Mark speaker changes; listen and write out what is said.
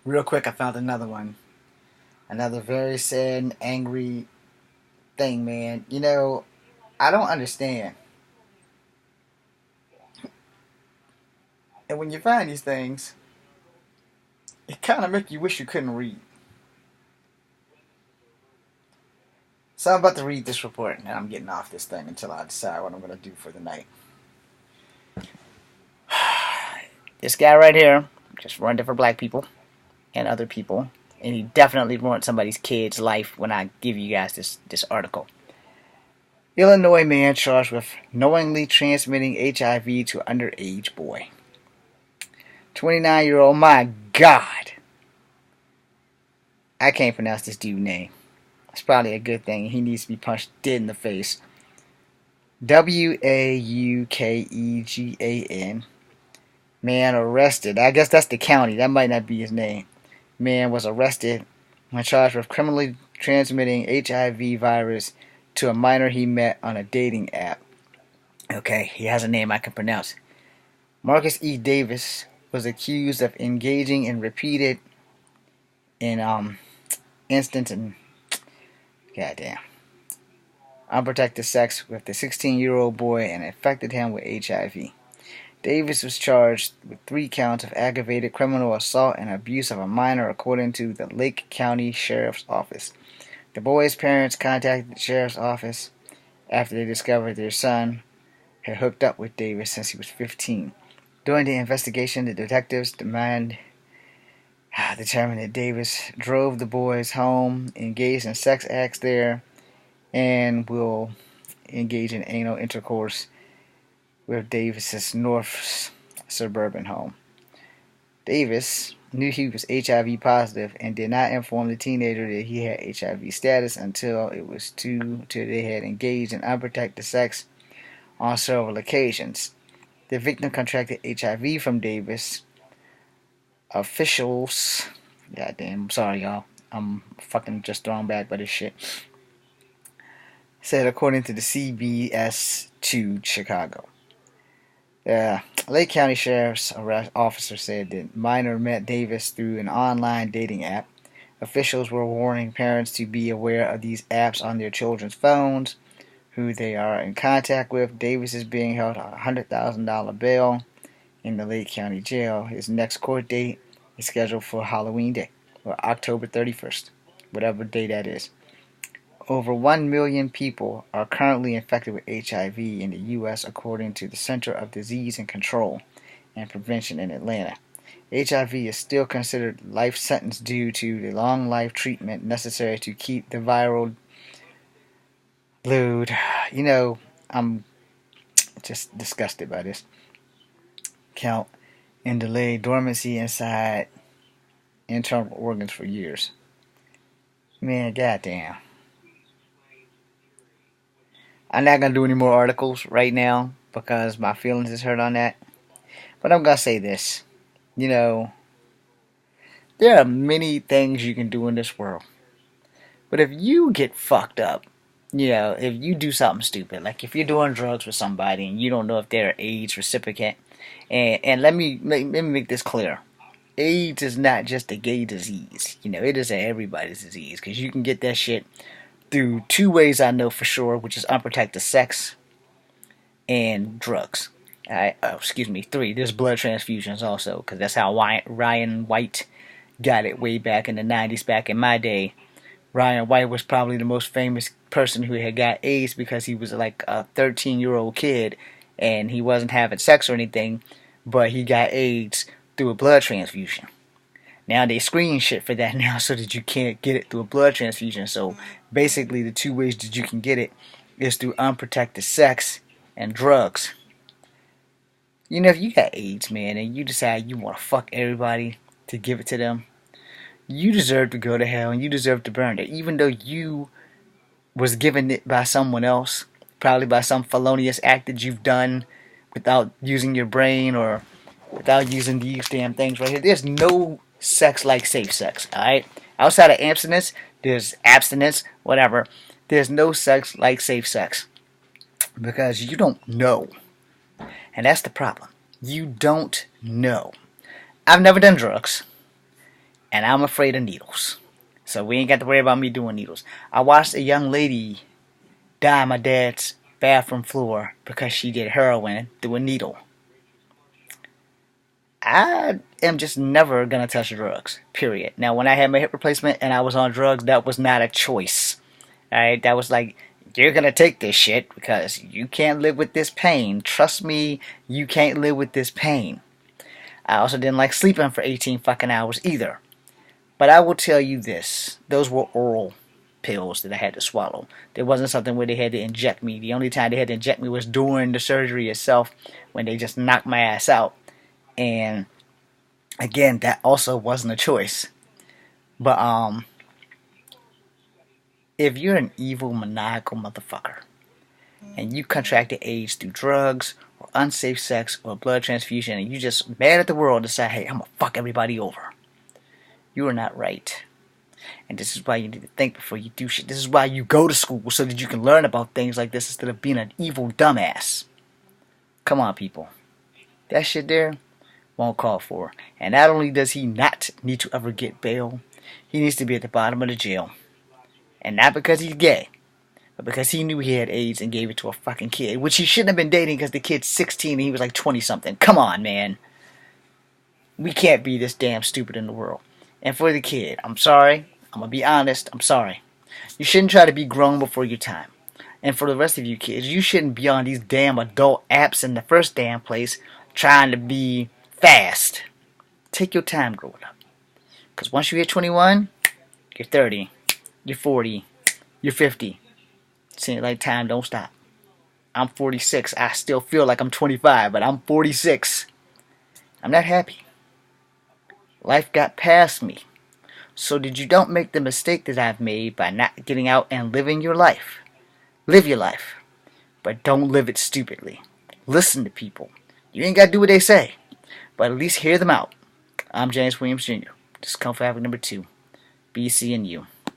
Speaker 1: Real quick, I found another one. Another very sad and angry thing, man. I don't understand. And when you find these things, it kind of make you wish you couldn't read. So I'm about to read this report, and I'm getting off this thing until I decide what I'm going to do for the night. This guy right here just ruined it for black people and other people, and he definitely ruined somebody's kid's life when I give you guys this article. Illinois man charged with knowingly transmitting HIV to underage boy. 29-year-old, my God. I can't pronounce this dude's name. It's probably a good thing. He needs to be punched dead in the face. Waukegan. Man arrested. I guess that's the county. That might not be his name. Man was arrested and charged with criminally transmitting HIV virus to a minor he met on a dating app. Okay, he has a name I can pronounce. Marcus E. Davis was accused of engaging in repeated instance and goddamn unprotected sex with the 16-year-old boy and infected him with HIV. Davis was charged with 3 counts of aggravated criminal assault and abuse of a minor, according to the Lake County Sheriff's Office. The boy's parents contacted the sheriff's office after they discovered their son had hooked up with Davis since he was 15. During the investigation, the detectives determined that Davis drove the boys home, engaged in sex acts there, and will engage in anal intercourse with Davis's north suburban home. Davis knew he was HIV positive and did not inform the teenager that he had HIV status until they had engaged in unprotected sex on several occasions. The victim contracted HIV from Davis. Officials, goddamn, sorry y'all, I'm fucking just thrown back by this shit, said according to the CBS 2 Chicago. The Lake County Sheriff's officer said that minor met Davis through an online dating app. Officials were warning parents to be aware of these apps on their children's phones, who they are in contact with. Davis is being held on a $100,000 bail in the Lake County Jail. His next court date is scheduled for Halloween Day, or October 31st, whatever day that is. Over 1 million people are currently infected with HIV in the U.S., according to the Center of Disease and Control and Prevention in Atlanta. HIV is still considered a life sentence due to the long life treatment necessary to keep the viral load. I'm just disgusted by this. Count and delay dormancy inside internal organs for years. Man, goddamn. I'm not going to do any more articles right now because my feelings is hurt on that. But I'm going to say this. There are many things you can do in this world. But if you get fucked up, if you do something stupid, like if you're doing drugs with somebody and you don't know if they're AIDS recipient, and let me make this clear. AIDS is not just a gay disease. It is everybody's disease because you can get that shit through 2 ways I know for sure, which is unprotected sex and drugs. 3. There's blood transfusions also, because that's how Ryan White got it way back in the 90s. Back in my day, Ryan White was probably the most famous person who had got AIDS because he was like a 13-year-old kid and he wasn't having sex or anything, but he got AIDS through a blood transfusion. Now they screen shit for that now so that you can't get it through a blood transfusion. So basically the 2 ways that you can get it is through unprotected sex and drugs. If you got AIDS, man, and you decide you want to fuck everybody to give it to them, you deserve to go to hell and you deserve to burn it. Even though you was given it by someone else, probably by some felonious act that you've done without using your brain or without using these damn things right here. There's no sex like safe sex, alright? Outside of abstinence, there's abstinence, whatever. There's no sex like safe sex. Because you don't know. And that's the problem. You don't know. I've never done drugs. and I'm afraid of needles. So we ain't got to worry about me doing needles. I watched a young lady die on my dad's bathroom floor because she did heroin through a needle. I am just never gonna touch drugs. Period. Now, when I had my hip replacement and I was on drugs, that was not a choice. Alright, that was like, you're gonna take this shit because you can't live with this pain. Trust me, you can't live with this pain. I also didn't like sleeping for 18 fucking hours either. But I will tell you this, those were oral pills that I had to swallow. There wasn't something where they had to inject me. The only time they had to inject me was during the surgery itself when they just knocked my ass out. And again, that also wasn't a choice. But if you're an evil, maniacal motherfucker and you contracted AIDS through drugs or unsafe sex or blood transfusion and you just mad at the world and say, hey, I'm gonna fuck everybody over, you are not right. And this is why you need to think before you do shit. This is why you go to school, so that you can learn about things like this instead of being an evil dumbass. Come on, people. That shit there won't call for. And not only does he not need to ever get bail, he needs to be at the bottom of the jail. And not because he's gay, but because he knew he had AIDS and gave it to a fucking kid, which he shouldn't have been dating because the kid's 16 and he was like 20 something. Come on, man. We can't be this damn stupid in the world. And for the kid, I'm sorry. I'm gonna be honest. I'm sorry. You shouldn't try to be grown before your time. And for the rest of you kids, you shouldn't be on these damn adult apps in the first damn place trying to be fast. Take your time growing up. Because once you hit 21, you're 30, you're 40, you're 50. Seems like time don't stop. I'm 46. I still feel like I'm 25, but I'm 46. I'm not happy. Life got past me. So that you don't make the mistake that I've made by not getting out and living your life. Live your life. But don't live it stupidly. Listen to people. You ain't got to do what they say. But at least hear them out. I'm James Williams Jr. This is Comfort Fabric number 2. BC and you.